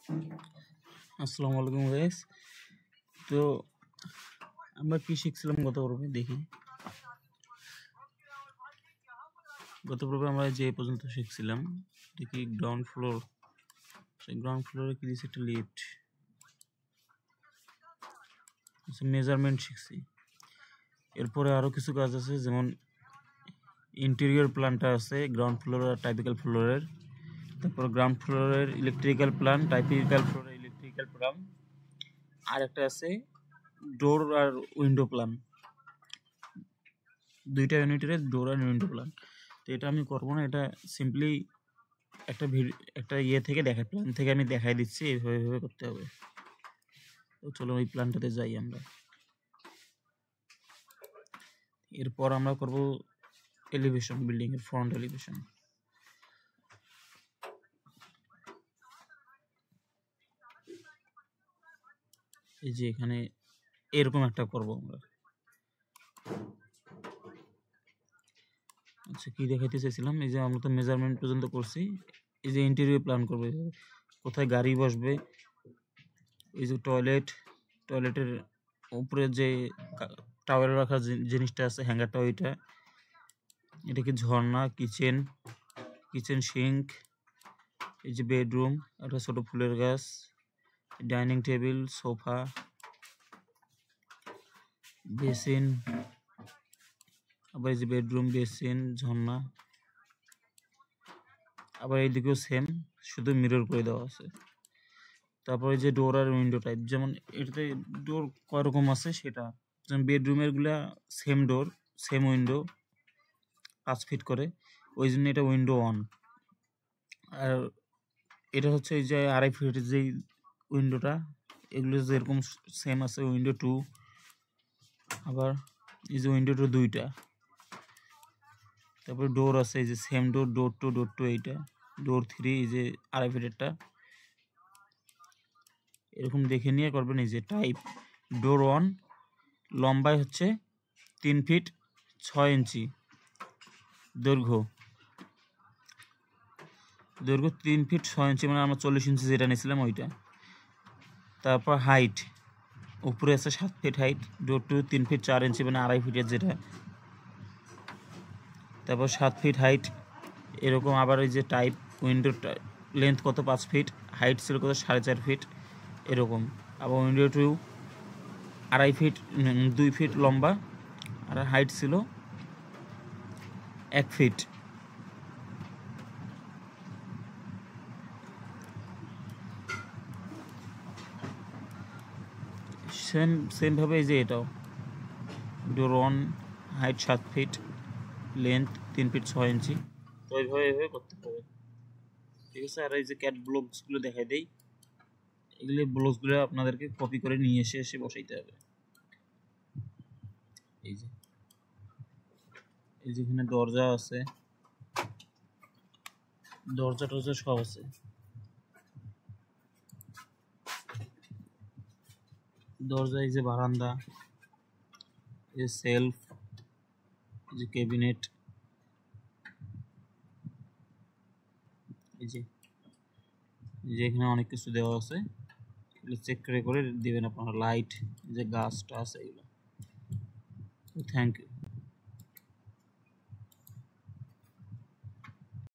আসসালামু আলাইকুম গাইস। তো আমরা কি শিখছিলাম গত পর্বে দেখি। গত পর্বে আমরা যে পর্যন্ত শিখছিলাম দেখি গ্রাউন্ড ফ্লোর, সেই গ্রাউন্ড ফ্লোরে কি দিয়েছে একটা লিফট, মেজারমেন্ট শিখছি। এরপরে আরও কিছু কাজ আছে, যেমন ইন্টেরিয়র প্ল্যানটা আছে গ্রাউন্ড ফ্লোর আর টাইপিক্যাল ফ্লোরের। তারপর গ্রাউন্ড ফ্লোরের ইলেকট্রিক্যাল প্ল্যান, টাইপিক্যাল ফ্লোরের ইলেকট্রিক্যাল প্ল্যান, আর একটা আছে ডোর আর উইন্ডো প্ল্যান। দুইটা ইউনিটের ডোর আর উইন্ডো প্ল্যান। তো এটা আমি করবো না, এটা সিম্পলি একটা ইয়ে থেকে প্ল্যান থেকে আমি দেখাই দিচ্ছি এইভাবে করতে হবে। তো চলো ওই প্ল্যানটাতে যাই আমরা। এরপর আমরা করব এলিভেশন, বিল্ডিং এর ফ্রন্ট এলিভেশন। এই যে এখানে এরকম একটা করব আমরা। আচ্ছা, কি দেখাইতে চাইছিলাম, এই যে আমরা তো মেজারমেন্ট পর্যন্ত করছি। এই যে ইন্টেরিয়র প্ল্যান করবে, কোথায় গাড়ি বসবে, এই যে টয়লেটের উপরে যে টাওয়ারে রাখার জিনিসটা আছে, হ্যাঙ্গারটা, ওইটা, এটা কি ঝর্ণা, কিচেন সিঙ্ক, এই যে বেডরুম, একটা ছোট ফুলের গাছ, ডাইনিং টেবিল, সোফা, বেসিন, আবার এই যে বেডরুম, বেসিন, ঝর্ণা, আবার এইদিকেও সেম, শুধু মিরর করে দেওয়া আছে। তারপরে যে ডোর আর উইন্ডো টাইপ, যেমন এটাতে ডোর কয় রকম আছে সেটা, যেমন বেডরুমের গুলা সেম ডোর সেম উইন্ডো 5 ফিট করে, ওই জন্য এটা উইন্ডো 1। আর এটা হচ্ছে এই যে 2.5 ফিটের যে উইন্ডোটা, এগুলো যেরকম সেম আছে উইন্ডো 2। আবার এই যে উইন্ডো 2 দুইটা। তারপরে ডোর আছে, এই যে সেম ডোর 2 এইটা, ডোর 3 এই যে 2.5 ফিটেরটা। এরকম দেখে নিয়ে করবেন। এই যে টাইপ ডোর 1 লম্বায় হচ্ছে 3 ফিট 6 ইঞ্চি, দৈর্ঘ্য 3 ফিট 6 ইঞ্চি, মানে আমরা 40 ইঞ্চি যেটা নিয়েছিলাম ওইটা। তারপর হাইট উপরে আছে 7 ফিট হাইট, ডোর 2 3 ফিট 4 ইঞ্চি, মানে 2.5 ফিটের যেটা। তারপর 7 ফিট হাইট এরকম। আবার এই যে টাইপ উইন্ডোর লেন্থ কত, 5 ফিট, হাইট ছিল কত, 4.5 ফিট এরকম। আবার উইন্ডো 2 2.5 ফিট 2 ফিট লম্বা, আর হাইট ছিল 1 ফিট। সেমভাবে এই যে এটাও ডোর 1 হাইট 7 ফিট, লেন্থ 3 ফিট 6 ইঞ্চি। তো এইভাবে করতে হবে, ঠিক আছে। আর এই যে ক্যাট ব্লকসগুলো দেখাই দেই, এগুলো ব্লকসগুলো আপনাদেরকে কপি করে নিয়ে এসে বসাইতে হবে। এই যে এখানে দরজা আছে, দরজা টরজা সব আছে। দরজা, এই যে বারান্দা, এই যে সেলফ, এই যে ক্যাবিনেট, এই যে এখানে অনেক কিছু দেওয়া আছে, এগুলো চেক করে দিবেন আপনারা। লাইট, যে গাছটা আছে এগুলো। Thank you.